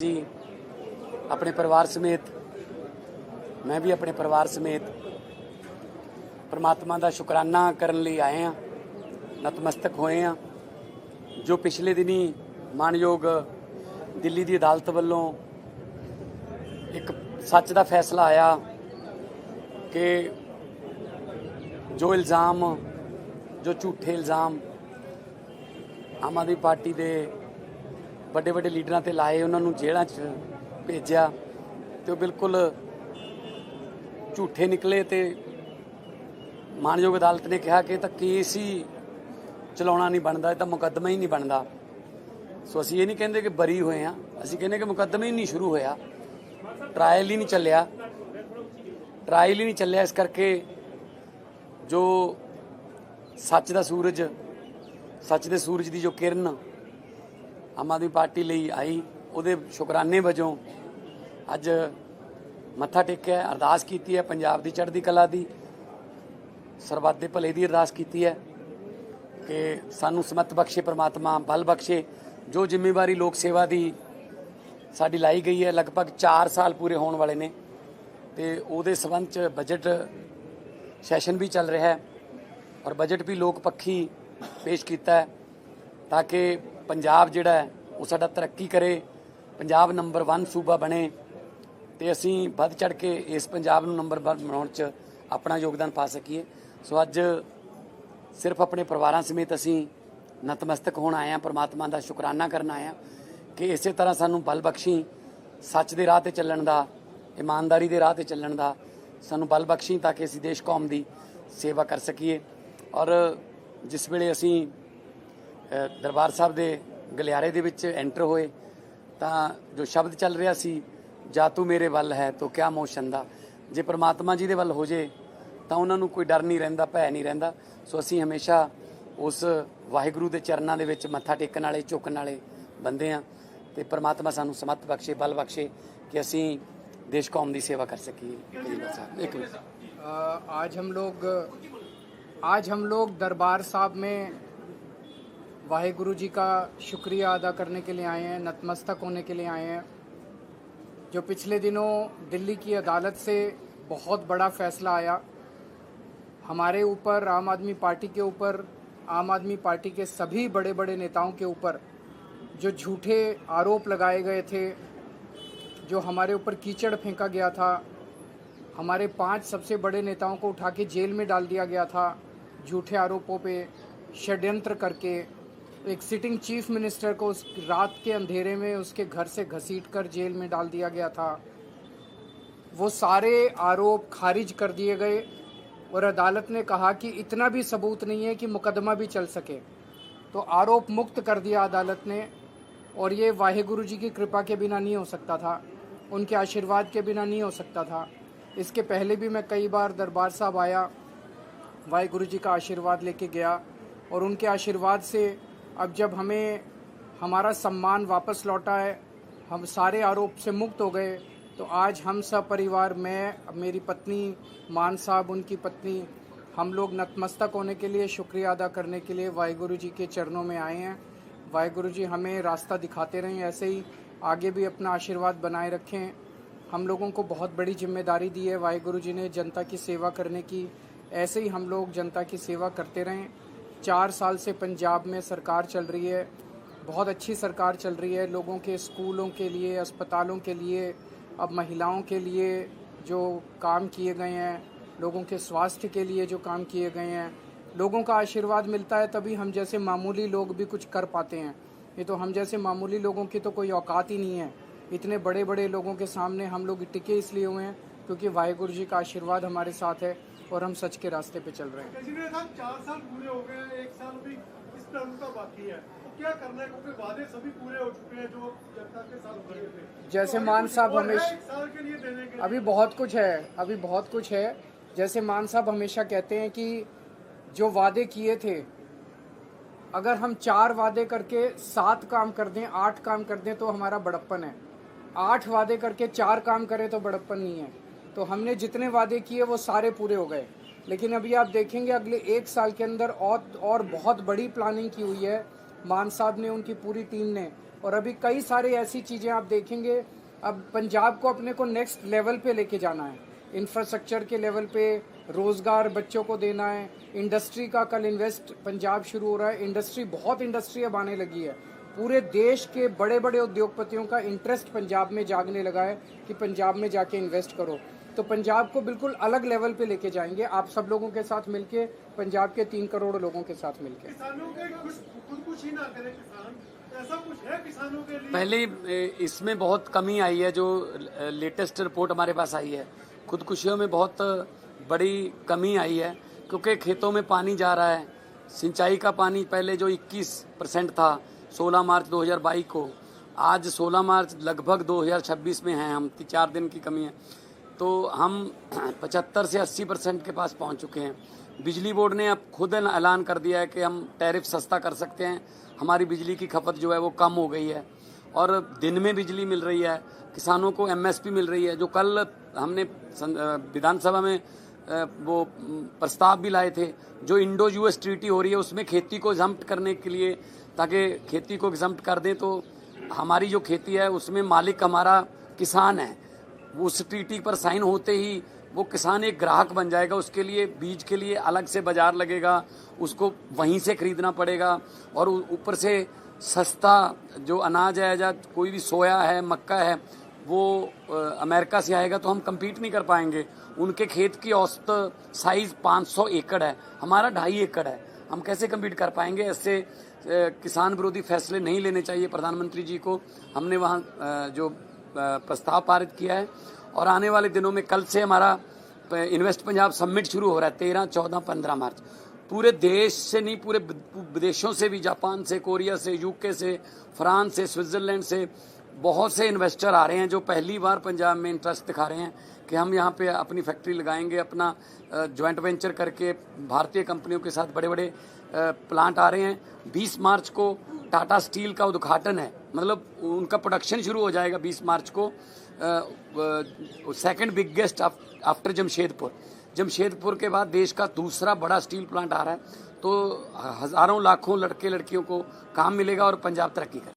जी अपने परिवार समेत मैं भी अपने परिवार समेत परमात्मा का शुकराना करने लिए आए हैं, नतमस्तक होए हैं। जो पिछले दिनी मानयोग दिल्ली की अदालत वालों एक सच का फैसला आया कि जो इल्ज़ाम जो झूठे इल्ज़ाम आम आदमी पार्टी के ਵੱਡੇ ਵੱਡੇ ਲੀਡਰਾਂ ਤੇ ਲਾਏ, ਉਹਨਾਂ ਨੂੰ ਜੇਲ੍ਹਾਂ 'ਚ ਭੇਜਿਆ ਤੇ ਉਹ ਬਿਲਕੁਲ ਝੂਠੇ ਨਿਕਲੇ ਤੇ ਮਾਨਯੋਗ ਅਦਾਲਤ ਨੇ ਕਿਹਾ ਕਿ ਇਹ ਤਾਂ ਕੇਸ ਹੀ ਚਲਾਉਣਾ ਨਹੀਂ ਬਣਦਾ, ਇਹ ਤਾਂ ਮੁਕੱਦਮਾ ਹੀ ਨਹੀਂ ਬਣਦਾ। ਸੋ ਅਸੀਂ ਇਹ ਨਹੀਂ ਕਹਿੰਦੇ ਕਿ ਬਰੀ ਹੋਏ ਆ, ਅਸੀਂ ਕਹਿੰਦੇ ਕਿ ਮੁਕੱਦਮਾ ਹੀ ਨਹੀਂ ਸ਼ੁਰੂ ਹੋਇਆ, ਟਰਾਇਲ ਹੀ ਨਹੀਂ ਚੱਲਿਆ। ਇਸ ਕਰਕੇ ਜੋ ਸੱਚ ਦਾ ਸੂਰਜ, ਸੱਚ ਦੇ ਸੂਰਜ ਦੀ ਜੋ ਕਿਰਨ आम आदमी पार्टी ਲਈ आई, ਉਹਦੇ ਸ਼ੁਕਰਾਨੇ ਵਜੋਂ ਅੱਜ ਮੱਥਾ ਟੇਕਿਆ, ਅਰਦਾਸ ਕੀਤੀ ਹੈ ਪੰਜਾਬ ਦੀ ਚੜ੍ਹਦੀ ਕਲਾ ਦੀ, ਸਰਬੱਤ ਦੇ ਭਲੇ ਦੀ ਅਰਦਾਸ ਕੀਤੀ ਹੈ ਕਿ ਸਾਨੂੰ ਸਮਤ ਬਖਸ਼ੇ ਪ੍ਰਮਾਤਮਾ, ਬਲ ਬਖਸ਼ੇ। ਜੋ ਜ਼ਿੰਮੇਵਾਰੀ ਲੋਕ ਸੇਵਾ ਦੀ ਸਾਡੀ ਲਾਈ ਗਈ ਹੈ, ਲਗਭਗ 4 ਸਾਲ ਪੂਰੇ ਹੋਣ ਵਾਲੇ ਨੇ ਤੇ ਉਹਦੇ ਸੰਬੰਧ 'ਚ ਬਜਟ ਸੈਸ਼ਨ ਵੀ ਚੱਲ ਰਿਹਾ ਹੈ ਔਰ ਬਜਟ ਵੀ ਲੋਕ ਪੱਖੀ ਪੇਸ਼ ਕੀਤਾ ਹੈ ਤਾਂ ਕਿ ਪੰਜਾਬ ਜਿਹੜਾ ਹੈ ਉਹ ਸਾਡਾ ਤਰੱਕੀ ਕਰੇ, ਪੰਜਾਬ ਨੰਬਰ 1 ਸੂਬਾ ਬਣੇ ਤੇ ਅਸੀਂ ਵੱਧ ਚੜ ਕੇ ਇਸ ਪੰਜਾਬ ਨੂੰ ਨੰਬਰ 1 ਬਣਾਉਣ 'ਚ ਆਪਣਾ ਯੋਗਦਾਨ ਪਾ ਸਕੀਏ। ਸੋ ਅੱਜ ਸਿਰਫ ਆਪਣੇ ਪਰਿਵਾਰਾਂ ਸਮੇਤ ਅਸੀਂ ਨਤਮਸਤਕ ਹੋਣ ਆਏ ਹਾਂ, ਪਰਮਾਤਮਾ ਦਾ ਸ਼ੁਕਰਾਨਾ ਕਰਨ ਆਏ ਹਾਂ ਕਿ ਇਸੇ ਤਰ੍ਹਾਂ ਸਾਨੂੰ ਬਲ ਬਖਸ਼ੀ, ਸੱਚ ਦੇ ਰਾਹ ਤੇ ਚੱਲਣ ਦਾ, ਇਮਾਨਦਾਰੀ ਦੇ ਰਾਹ ਤੇ ਚੱਲਣ ਦਾ ਸਾਨੂੰ ਬਲ ਬਖਸ਼ੀ ਤਾਂ ਕਿ ਅਸੀਂ ਦੇਸ਼ ਕੌਮ ਦੀ ਸੇਵਾ ਕਰ ਸਕੀਏ। ਔਰ ਜਿਸ ਵੇਲੇ ਅਸੀਂ ਦਰਬਾਰ ਸਾਹਿਬ ਦੇ ਗਲਿਆਰੇ ਦੇ ਵਿੱਚ ਐਂਟਰ ਹੋਏ ਤਾਂ ਜੋ ਸ਼ਬਦ ਚੱਲ ਰਿਹਾ ਸੀ, ਜਾ ਤੂੰ ਮੇਰੇ ਵੱਲ ਹੈ ਤੋ ਕਿਆ ਮੋਹ ਛੰਦਾ, ਜੇ ਪਰਮਾਤਮਾ ਜੀ ਦੇ ਵੱਲ ਹੋ ਜੇ ਤਾਂ ਉਹਨਾਂ ਨੂੰ ਕੋਈ ਡਰ ਨਹੀਂ ਰਹਿੰਦਾ, ਭੈ ਨਹੀਂ ਰਹਿੰਦਾ। ਸੋ ਅਸੀਂ ਹਮੇਸ਼ਾ ਉਸ ਵਾਹਿਗੁਰੂ ਦੇ ਚਰਨਾਂ ਦੇ ਵਿੱਚ ਮੱਥਾ ਟੇਕਣ ਵਾਲੇ, ਝੁਕਣ ਵਾਲੇ ਬੰਦੇ ਹਾਂ ਤੇ ਪਰਮਾਤਮਾ ਸਾਨੂੰ ਸਮਤ ਬਖਸ਼ੇ, ਬਲ ਬਖਸ਼ੇ ਕਿ ਅਸੀਂ देश कौम की सेवा कर सकिए। आज हम लोग दरबार साहब में वाहेगुरु जी का शुक्रिया अदा करने के लिए आए हैं, नतमस्तक होने के लिए आए हैं। जो पिछले दिनों दिल्ली की अदालत से बहुत बड़ा फैसला आया हमारे ऊपर, आम आदमी पार्टी के ऊपर, आम आदमी पार्टी के सभी बड़े बड़े नेताओं के ऊपर जो झूठे आरोप लगाए गए थे, जो हमारे ऊपर कीचड़ फेंका गया था, हमारे 5 सबसे बड़े नेताओं को उठा के जेल में डाल दिया गया था झूठे आरोपों पे षड्यंत्र करके। एक सिटिंग चीफ मिनिस्टर को उस रात के अंधेरे में उसके घर से घसीट कर जेल में डाल दिया गया था। वो सारे आरोप खारिज कर दिए गए और अदालत ने कहा कि इतना भी सबूत नहीं है कि मुकदमा भी चल सके, तो आरोप मुक्त कर दिया अदालत ने। और ये वाहेगुरु जी की कृपा के बिना नहीं हो सकता था, उनके आशीर्वाद के बिना नहीं हो सकता था। इसके पहले भी मैं कई बार दरबार साहब आया, वाहेगुरु जी का आशीर्वाद लेके गया और उनके आशीर्वाद से अब जब हमें हमारा सम्मान वापस लौटा है, हम सारे आरोप से मुक्त हो गए, तो आज हम सब परिवार, मैं, मेरी पत्नी मान साहब, उनकी पत्नी, हम लोग नतमस्तक होने के लिए, शुक्रिया अदा करने के लिए वाहेगुरु जी के चरणों में आए हैं। वाहेगुरु जी हमें रास्ता दिखाते रहें, ऐसे ही आगे भी अपना आशीर्वाद बनाए रखें। हम लोगों को बहुत बड़ी जिम्मेदारी दी है वाहेगुरु जी ने जनता की सेवा करने की, ऐसे ही हम लोग जनता की सेवा करते रहें। 4 साल से पंजाब में सरकार चल रही है, बहुत अच्छी सरकार चल रही है। लोगों के स्कूलों के लिए, अस्पतालों के लिए, अब महिलाओं के लिए जो काम किए गए हैं, लोगों के स्वास्थ्य के लिए जो काम किए गए हैं, लोगों का आशीर्वाद मिलता है तभी हम जैसे मामूली लोग भी कुछ कर पाते हैं। ये तो हम जैसे मामूली लोगों की तो कोई औकात ही नहीं है। इतने बड़े बड़े लोगों के सामने हम लोग टिके इसलिए हुए हैं क्योंकि वाहेगुरु जी का आशीर्वाद हमारे साथ है और हम सच के रास्ते पे चल रहे हैं। 4 साल पूरे हो गए, 1 साल भी इस टर्म का बाकी है, तो क्या करना है क्योंकि वादे सभी पूरे हो चुके हैं जो जनता के साथ हो रहे थे। जैसे मान साहब हमेशा, 1 साल के लिए देने के अभी बहुत कुछ है। जैसे मान साहब हमेशा कहते हैं कि जो वादे किए थे, अगर हम 4 वादे करके 7 काम कर दें, 8 काम कर दें तो हमारा बड़प्पन है। 8 वादे करके 4 काम करें तो बड़प्पन नहीं है। तो हमने जितने वादे किए वो सारे पूरे हो गए, लेकिन अभी आप देखेंगे अगले 1 साल के अंदर और बहुत बड़ी प्लानिंग की हुई है मान साहब ने, उनकी पूरी टीम ने। और अभी कई सारी ऐसी चीज़ें आप देखेंगे। अब पंजाब को अपने को नेक्स्ट लेवल पे लेके जाना है, इंफ्रास्ट्रक्चर के लेवल पे, रोज़गार बच्चों को देना है, इंडस्ट्री का कल इन्वेस्ट पंजाब शुरू हो रहा है। इंडस्ट्री, बहुत इंडस्ट्री अब आने लगी है, पूरे देश के बड़े बड़े उद्योगपतियों का इंटरेस्ट पंजाब में जागने लगा है कि पंजाब में जाके इन्वेस्ट करो। तो पंजाब को बिल्कुल अलग लेवल पे लेके जाएंगे, आप सब लोगों के साथ मिलके, पंजाब के 3 करोड़ लोगों के साथ मिलके। किसानों के खुदकुशी ना करें किसान, ऐसा कुछ है किसानों के लिए? पहले इसमें बहुत कमी आई है, जो लेटेस्ट रिपोर्ट हमारे पास आई है, खुदकुशियों में बहुत बड़ी कमी आई है, क्योंकि खेतों में पानी जा रहा है। सिंचाई का पानी पहले जो 21% था 16 मार्च 2022 को, आज 16 मार्च लगभग 2026 में हैं हम, 4 दिन की कमी है, तो हम 75 से 80% के पास पहुंच चुके हैं। बिजली बोर्ड ने अब खुद ऐलान कर दिया है कि हम टैरिफ सस्ता कर सकते हैं, हमारी बिजली की खपत जो है वो कम हो गई है और दिन में बिजली मिल रही है, किसानों को एमएसपी मिल रही है। जो कल हमने विधानसभा में वो प्रस्ताव भी लाए थे, जो इंडो यूएस ट्रीटी हो रही है उसमें खेती को एग्जम्प्ट करने के लिए, ताकि खेती को एग्जम्प्ट कर दें तो हमारी जो खेती है उसमें मालिक हमारा किसान है। उस ट्रीटी पर साइन होते ही वो किसान एक ग्राहक बन जाएगा, उसके लिए बीज के लिए अलग से बाजार लगेगा, उसको वहीं से खरीदना पड़ेगा और ऊपर से सस्ता जो अनाज है, या कोई भी सोया है, मक्का है, वो अमेरिका से आएगा तो हम compete नहीं कर पाएंगे। उनके खेत की औसत साइज 500 एकड़ है, हमारा 2.5 एकड़ है, हम कैसे compete कर पाएंगे? ऐसे किसान विरोधी फैसले नहीं लेने चाहिए प्रधानमंत्री जी को। हमने वहाँ जो प्रस्ताव पारित किया है और आने वाले दिनों में कल से हमारा इन्वेस्ट पंजाब समिट शुरू हो रहा है 13, 14, 15 मार्च। पूरे देश से नहीं, पूरे विदेशों से भी, जापान से, कोरिया से, यूके से, फ्रांस से, स्विट्जरलैंड से बहुत से इन्वेस्टर आ रहे हैं जो पहली बार पंजाब में इंटरेस्ट दिखा रहे हैं कि हम यहाँ पे अपनी फैक्ट्री लगाएंगे। अपना जॉइंट वेंचर करके भारतीय कंपनियों के साथ बड़े बड़े प्लांट आ रहे हैं। 20 मार्च को टाटा स्टील का उद्घाटन है, मतलब उनका प्रोडक्शन शुरू हो जाएगा 20 मार्च को। सेकंड बिगेस्ट आफ्टर जमशेदपुर के बाद देश का दूसरा बड़ा स्टील प्लांट आ रहा है। तो हजारों लाखों लड़के लड़कियों को काम मिलेगा और पंजाब तरक्की करेगा।